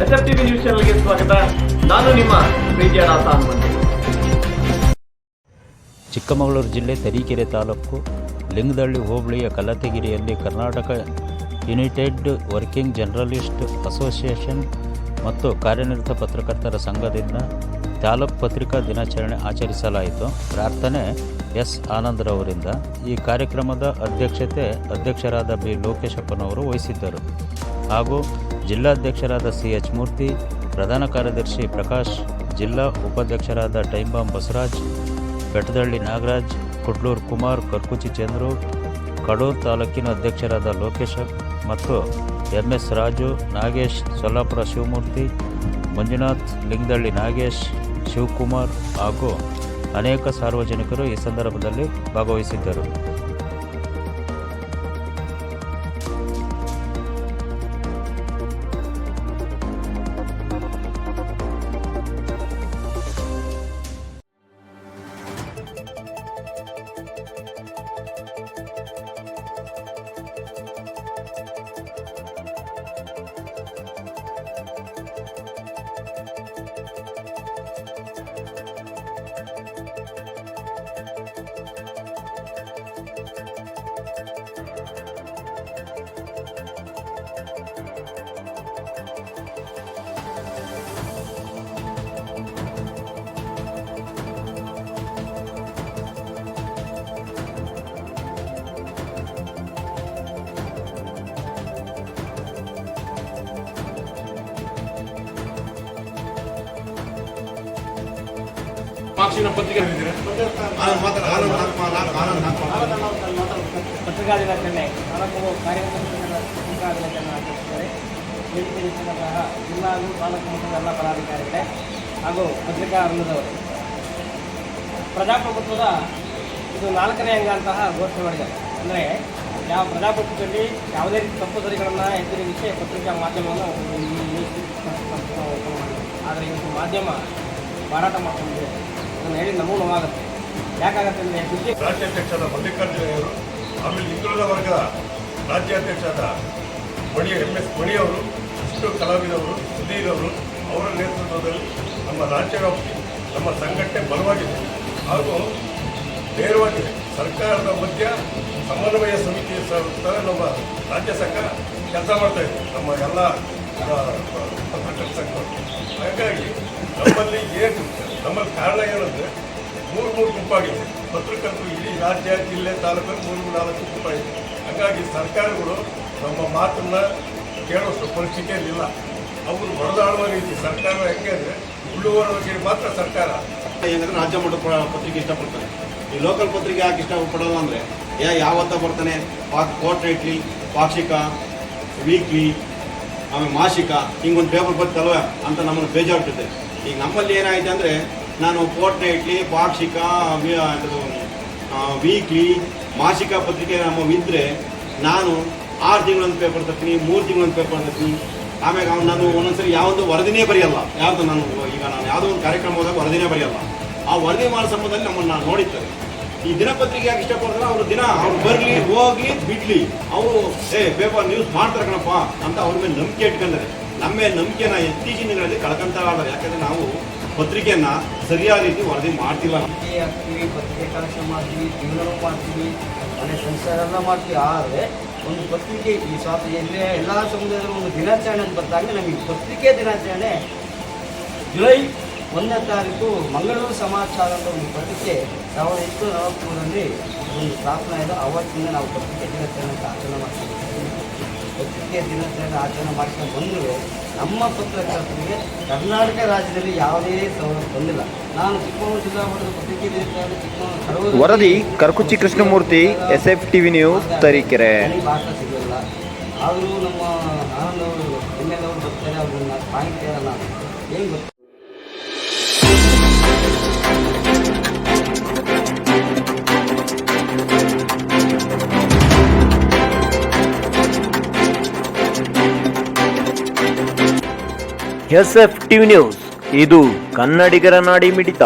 SFTV news ಚಾನೆಲ್ಗೆ ಸ್ವಾಗತ. ನಾನು ನಿಮ್ಮ ಪ್ರೀತಿಯ ದಾಸ. ಚಿಕ್ಕಮಗಳೂರು ಜಿಲ್ಲೆ ತರೀಕೆರೆ ತಾಲೂಕು ಲಿಂಗದಹಳ್ಳಿ ಹೋಬಳಿಯ ಕಲ್ಲತ್ತಿಗಿರಿಯಲ್ಲಿ Karnataka united working journalist association ಮತ್ತು ಕಾರ್ಯನಿರತ ಪತ್ರಕರ್ತರ ಸಂಘದಿಂದ ತಾಲೂಕು ಪತ್ರಿಕಾ ದಿನಾಚರಣೆ ಆಚರಿಸಲಾಯಿತು. ಪ್ರಾರ್ಥನೆ ಎಸ್ ಆನಂದರವರಿಂದ. ಈ ಕಾರ್ಯಕ್ರಮದ ಅಧ್ಯಕ್ಷರಾದ ಬಿ ಲೋಕೇಶಪ್ಪನವರು ವಹಿಸಿದ್ದರು ಹಾಗೂ ಜಿಲ್ಲಾಧ್ಯಕ್ಷರಾದ CH ಮೂರ್ತಿ, ಪ್ರಧಾನ ಕಾರ್ಯದರ್ಶಿ ಪ್ರಕಾಶ್, ಜಿಲ್ಲಾ ಉಪಾಧ್ಯಕ್ಷರಾದ ಟೈಂಬಾಮ್ ಬಸವರಾಜ್, ಬೆಟ್ಟದಹಳ್ಳಿ ನಾಗರಾಜ್, ಕುಡ್ಲೂರು ಕುಮಾರ್, ಕರ್ಕುಚಿ ಚಂದ್ರು, ಕಡೂರು ತಾಲೂಕಿನ ಅಧ್ಯಕ್ಷರಾದ ಲೋಕೇಶ ಮತ್ತು MS ರಾಜು, ನಾಗೇಶ್, ಸೊಲ್ಲಾಪುರ ಶಿವಮೂರ್ತಿ, ಮಂಜುನಾಥ್, ಲಿಂಗದಹಳ್ಳಿ ನಾಗೇಶ್, ಶಿವಕುಮಾರ್ ಹಾಗೂ ಅನೇಕ ಸಾರ್ವಜನಿಕರು ಈ ಸಂದರ್ಭದಲ್ಲಿ ಭಾಗವಹಿಸಿದ್ದರು. ಪತ್ರಿಕಾ ದಿನಾಚರಣೆ ತಾಲೂಕು ಪತ್ರಿಕಾ ದಿನಾಚರಣೆ ಆಚರಿಸಿದ್ದಾರೆ. ವೇದಿಕೆ ಸಹ ಜಿಲ್ಲಾ ಹಾಗೂ ತಾಲೂಕು ಮಟ್ಟದ ಎಲ್ಲ ಪದಾಧಿಕಾರಿಗಳೇ ಹಾಗೂ ಪತ್ರಿಕಾ ರಂಗದವರು ಪ್ರಜಾಪ್ರಭುತ್ವದ ಇದು 4ನೇ ಅಂಗ ಅಂತಹ ಘೋಷಣೆ ಮಾಡಿದ್ದಾರೆ. ಅಂದರೆ ಯಾವ ಪ್ರಜಾಪ್ರಭುತ್ವದಲ್ಲಿ ಯಾವುದೇ ರೀತಿ ತಪ್ಪುಸರಿಗಳನ್ನು ಎದುರಿಸಿ ಪತ್ರಿಕಾ ಮಾಧ್ಯಮವನ್ನು ಓಪನ್ ಮಾಡಿದೆ. ಆದರೆ ಇವತ್ತು ಮಾಧ್ಯಮ ಮಾರಾಟ ಮಾಡ್ಕೊಂಡಿದೆ. ಅದನ್ನು ಹೇಳಿ ನಮಗೂ ನೋವಾಗುತ್ತೆ. ಯಾಕಾಗತ್ತೆ ಅಂದರೆ ರಾಜ್ಯಾಧ್ಯಕ್ಷರಾದ ಮಲ್ಲಿಕಾರ್ಜುನವರು, ಆಮೇಲೆ ಹಿಂದುಳಿದ ವರ್ಗದ ರಾಜ್ಯಾಧ್ಯಕ್ಷರಾದ MS ಮಣಿಯವರು, ಇಷ್ಟು ಕಲಾವಿದವರು, ಸುಧೀರ್ ಅವರು, ಅವರ ನೇತೃತ್ವದಲ್ಲಿ ನಮ್ಮ ರಾಜ್ಯ ವ್ಯಾಪ್ತಿ ನಮ್ಮ ಸಂಘಟನೆ ಬಲವಾಗಿದೆ ಹಾಗೂ ನೇರವಾಗಿದೆ. ಸರ್ಕಾರದ ಮಧ್ಯ ಸಮನ್ವಯ ಸಮಿತಿ ನಮ್ಮ ರಾಜ್ಯ ಸಂಘ ಕೆಲಸ ಮಾಡ್ತಾಯಿದೆ, ನಮ್ಮ ಎಲ್ಲ ಪತ್ರಕರ್ತರ ಸಂಘ. ಹಾಗಾಗಿ ನಮ್ಮಲ್ಲಿ ಕಾರಣ ಏನಂದರೆ 3 ಗುಂಪಾಗಿದೆ. ಪತ್ರಕರ್ತರು ಇಡೀ ರಾಜ್ಯ, ಜಿಲ್ಲೆ, ತಾಲೂಕಲ್ಲಿ 3-4 ಗುಂಪಾಗಿದೆ. ಹಾಗಾಗಿ ಸರ್ಕಾರಗಳು ನಮ್ಮ ಮಾತನ್ನು ಕೇಳುವಷ್ಟು ಪರಿಸ್ಥಿತಿಯಲ್ಲಿಲ್ಲ. ಅವರು ಹೊಡೆದಾಡುವ ರೀತಿ ಸರ್ಕಾರ ಹೆಂಗೆ ಅಂದರೆ ಉಳ್ಳುವವರಿಗೆ ಮಾತ್ರ ಸರ್ಕಾರ ಹೆಂಗಂದ್ರೆ ರಾಜ್ಯ ಮಟ್ಟದ ಪತ್ರಿಕೆ ಇಷ್ಟಪಡ್ತಾರೆ. ಈ ಲೋಕಲ್ ಪತ್ರಿಕೆ ಯಾಕೆ ಇಷ್ಟಪಡೋದು ಅಂದರೆ ಯಾವತ್ತ ಬರ್ತಾನೆ ಫೋರ್ಟ್ನೈಟ್ಲಿ, ಪಾಕ್ಷಿಕ, ವೀಕ್ಲಿ, ಆಮೇಲೆ ಮಾಸಿಕ, ಹಿಂಗೊಂದು ಪೇಪರ್ ಬರ್ತಲ್ವ ಅಂತ ನಮ್ಮನ್ನು ಬೇಜಾರ್ತಿದೆ. ಈಗ ನಮ್ಮಲ್ಲಿ ಏನಾಯಿತು ಅಂದರೆ ನಾನು ಫೋರ್ಟ್ನೈಟ್ಲಿ, ಪಾಕ್ಷಿಕ, ವೀಕ್ಲಿ, ಮಾಸಿಕ ಪತ್ರಿಕೆ ನಮ್ಮವಿದ್ದರೆ ನಾನು 6 ತಿಂಗಳೊಂದು ಪೇಪರ್ ತರ್ತೀನಿ, 3 ತಿಂಗಳೊಂದು ಪೇಪರ್ ತರ್ತೀನಿ. ಆಮೇಲೆ ನಾನು ಒಂದೊಂದ್ಸರಿ ಯಾವುದೋ ವರದಿನೇ ಬರೆಯಲ್ಲ. ಯಾವುದೋ ನಾನು ಯಾವುದೋ ಒಂದು ಕಾರ್ಯಕ್ರಮ ಹೋದಾಗ ವರದಿನೇ ಬರೆಯಲ್ಲ. ಆ ವರದಿ ಮಾಡೋ ಸಂಬಂಧದಲ್ಲಿ ನಮ್ಮನ್ನು ನೋಡಿರ್ತಾರೆ. ಈ ದಿನಪತ್ರಿಕೆ ಯಾಕೆ ಇಷ್ಟಪಡ್ತಾರೆ, ಅವ್ರು ಬರಲಿ, ಹೋಗಿ, ಬಿಡ್ಲಿ, ಅವರು ಪೇಪರ್ ನ್ಯೂಸ್ ಮಾಡ್ತಾರೆ ಕಣಪ್ಪ ಅಂತ ಅವ್ರ ಮೇಲೆ ನಂಬಿಕೆ ಇಟ್ಕೊಂಡರೆ ನಮ್ಮ ಮೇಲೆ ನಂಬಿಕೆನ ಇತ್ತೀಚಿನ ದಿನಗಳಲ್ಲಿ ಕಳ್ಕೊಂತ ಇದ್ದಾರೆ. ಯಾಕಂದರೆ ನಾವು ಪತ್ರಿಕೆಯನ್ನು ಸರಿಯಾದ ರೀತಿ ವರದಿ ಮಾಡ್ತಿಲ್ಲ. ಹಾಕ್ತೀವಿ, ಪತ್ರಿಕೆ ಕಾರ್ಯಕ್ರಮ ಮಾಡ್ತೀವಿ, ಜೀವನ ಮಾಡ್ತೀವಿ, ಮನೆ ಸಂಸಾರ ಮಾಡ್ತೀವಿ. ಆದರೆ ಒಂದು ಪತ್ರಿಕೆ ಈ ಎಲ್ಲ ಸಮುದಾಯದ ಒಂದು ದಿನಾಚರಣೆ ಅಂತ ಬಂದಾಗ ನಮಗೆ ಪತ್ರಿಕೆ ದಿನಾಚರಣೆ ಜುಲೈ 1ನೇ ತಾರೀಕು ಮಂಗಳೂರು ಸಮಾಚಾರ ಅಂತ ಒಂದು ಪತ್ರಿಕೆ 1843ರಲ್ಲಿ ಒಂದು ಸ್ಥಾಪನೆ ಇದೆ. ಅವತ್ತಿಂದ ನಾವು ಪತ್ರಿಕೆ ದಿನಾಚರಣೆ ಅಂತ ಆಚರಣೆ ಮಾಡ್ತೀವಿ. ಪತ್ರಿಕೆ ದಿನಾಚರಣೆ ಆಚರಣೆ ಮಾಡ್ಕೊಂಡು ಬಂದರೂ ನಮ್ಮ ಪತ್ರಕರ್ತರಿಗೆ ಕರ್ನಾಟಕ ರಾಜ್ಯದಲ್ಲಿ ಯಾವುದೇ ಸವಲತ್ತು ಬಂದಿಲ್ಲ. ನಾನು ಚಿಕ್ಕಮಗಳೂರು ಜಿಲ್ಲಾ ಮಟ್ಟದ ಪತ್ರಿಕೆ ದಿನಾಚರಣೆ ಚಿಕ್ಕಮಗಳೂರು ವರದಿ ಕರ್ಕುಚ್ಚಿ ಕೃಷ್ಣಮೂರ್ತಿ, SFTV ನ್ಯೂಸ್, ತರೀಕೆರೆ. ಭಾಷೆ ಸಿಗಲ್ಲ. ಆದರೂ ನಮ್ಮ ಆನಂದವರು MLA ಅವರು ಬರ್ತಾರೆ, ಅವ್ರನ್ನ ಪಾಯಿಂಟ್ ಹೇಳಲ್ಲ. ಏನು ಗೊತ್ತು SFTV ನ್ಯೂಸ್, ಇದು ಕನ್ನಡಿಗರ ನಾಡಿ ಮಿಡಿತ.